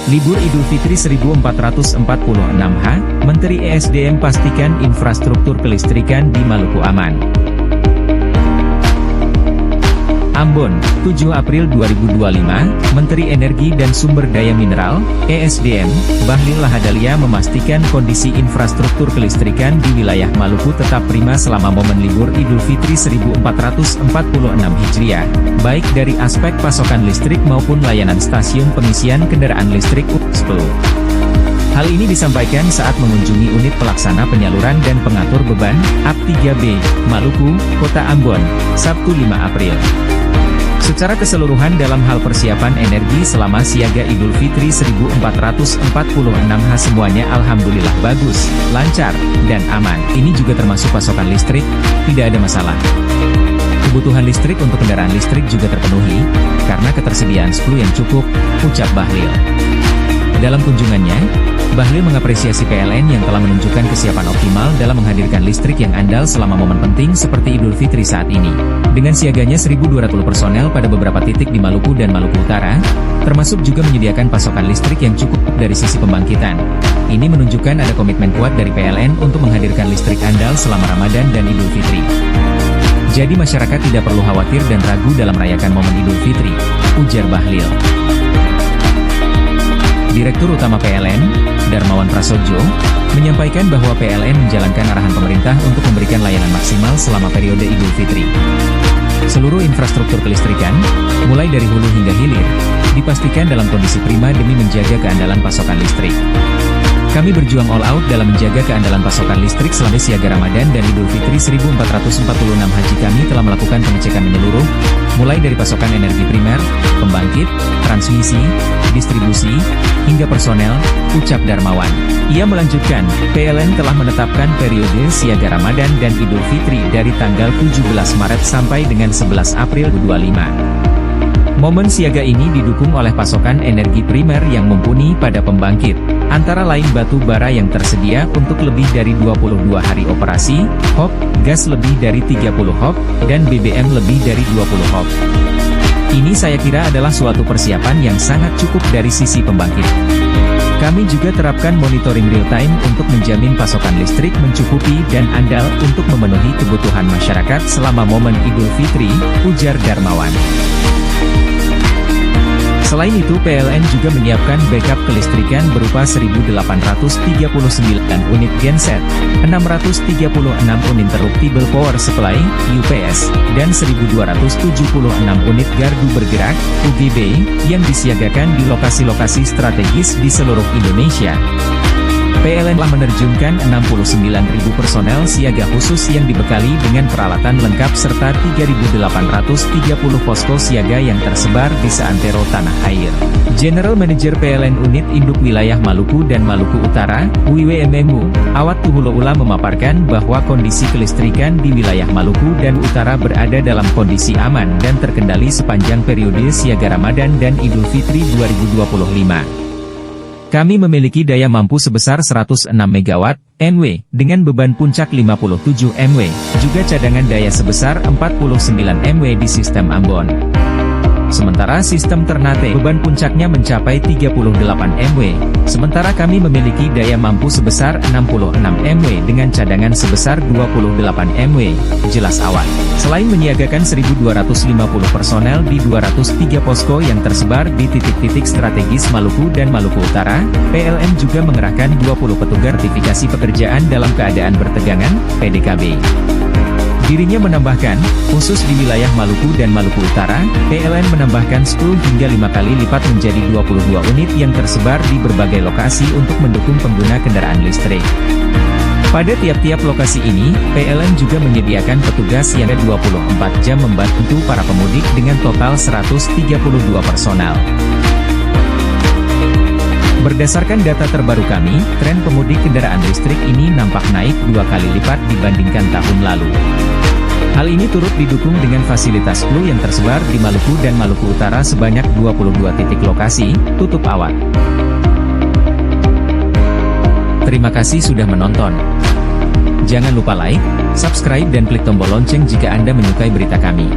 Libur Idul Fitri 1446H, Menteri ESDM pastikan infrastruktur kelistrikan di Maluku aman. Ambon, 7 April 2025, Menteri Energi dan Sumber Daya Mineral, ESDM, Bahlil Lahadalia memastikan kondisi infrastruktur kelistrikan di wilayah Maluku tetap prima selama momen libur Idul Fitri 1446 Hijriah, baik dari aspek pasokan listrik maupun layanan stasiun pengisian kendaraan listrik U10. Hal ini disampaikan saat mengunjungi unit pelaksana penyaluran dan pengatur beban, AP3B, Maluku, Kota Ambon, Sabtu 5 April. Secara keseluruhan dalam hal persiapan energi selama siaga Idul Fitri 1446H semuanya alhamdulillah bagus, lancar, dan aman. Ini juga termasuk pasokan listrik, tidak ada masalah. Kebutuhan listrik untuk kendaraan listrik juga terpenuhi, karena ketersediaan SPLU yang cukup, ucap Bahlil. Dalam kunjungannya, Bahlil mengapresiasi PLN yang telah menunjukkan kesiapan optimal dalam menghadirkan listrik yang andal selama momen penting seperti Idul Fitri saat ini. Dengan siaganya 1.200 personel pada beberapa titik di Maluku dan Maluku Utara, termasuk juga menyediakan pasokan listrik yang cukup dari sisi pembangkitan. Ini menunjukkan ada komitmen kuat dari PLN untuk menghadirkan listrik andal selama Ramadan dan Idul Fitri. Jadi masyarakat tidak perlu khawatir dan ragu dalam merayakan momen Idul Fitri, ujar Bahlil. Direktur Utama PLN, Darmawan Prasojo, menyampaikan bahwa PLN menjalankan arahan pemerintah untuk memberikan layanan maksimal selama periode Idul Fitri. Seluruh infrastruktur kelistrikan, mulai dari hulu hingga hilir, dipastikan dalam kondisi prima demi menjaga keandalan pasokan listrik. Kami berjuang all out dalam menjaga keandalan pasokan listrik selama siaga Ramadan dan Idul Fitri 1446 Haji. Kami telah melakukan pengecekan menyeluruh, mulai dari pasokan energi primer, pembangkit, transmisi, distribusi, hingga personel, ucap Darmawan. Ia melanjutkan, PLN telah menetapkan periode siaga Ramadan dan Idul Fitri dari tanggal 17 Maret sampai dengan 11 April 2025. Momen siaga ini didukung oleh pasokan energi primer yang mumpuni pada pembangkit, antara lain batu bara yang tersedia untuk lebih dari 22 hari operasi, HOP, gas lebih dari 30 HOP, dan BBM lebih dari 20 HOP. Ini saya kira adalah suatu persiapan yang sangat cukup dari sisi pembangkit. Kami juga terapkan monitoring real-time untuk menjamin pasokan listrik mencukupi dan andal untuk memenuhi kebutuhan masyarakat selama momen Idul Fitri, ujar Darmawan. Selain itu PLN juga menyiapkan backup kelistrikan berupa 1.839 unit genset, 636 uninterruptible power supply (UPS), dan 1.276 unit gardu bergerak (UGB) yang disiagakan di lokasi-lokasi strategis di seluruh Indonesia. PLN telah menerjunkan 69.000 personel siaga khusus yang dibekali dengan peralatan lengkap serta 3.830 posko siaga yang tersebar di seantero tanah air. General Manager PLN Unit Induk Wilayah Maluku dan Maluku Utara, WWMMU, Awat Tuhuloula memaparkan bahwa kondisi kelistrikan di wilayah Maluku dan Utara berada dalam kondisi aman dan terkendali sepanjang periode siaga Ramadan dan Idul Fitri 2025. Kami memiliki daya mampu sebesar 106 MW, NW, dengan beban puncak 57 MW, juga cadangan daya sebesar 49 MW di sistem Ambon. Sementara sistem Ternate beban puncaknya mencapai 38 MW, sementara kami memiliki daya mampu sebesar 66 MW dengan cadangan sebesar 28 MW, jelas Awat. Selain menyiagakan 1.250 personel di 203 posko yang tersebar di titik-titik strategis Maluku dan Maluku Utara, PLN juga mengerahkan 20 petugas sertifikasi pekerjaan dalam keadaan bertegangan, PDKB. Dirinya menambahkan, khusus di wilayah Maluku dan Maluku Utara, PLN menambahkan 10 hingga 5 kali lipat menjadi 22 unit yang tersebar di berbagai lokasi untuk mendukung pengguna kendaraan listrik. Pada tiap-tiap lokasi ini, PLN juga menyediakan petugas yang 24 jam membantu para pemudik dengan total 132 personal. Berdasarkan data terbaru kami, tren pemudik kendaraan listrik ini nampak naik 2 kali lipat dibandingkan tahun lalu. Hal ini turut didukung dengan fasilitas SPLU yang tersebar di Maluku dan Maluku Utara sebanyak 22 titik lokasi, tutup Awat. Terima kasih sudah menonton. Jangan lupa like, subscribe dan klik tombol lonceng jika Anda menyukai berita kami.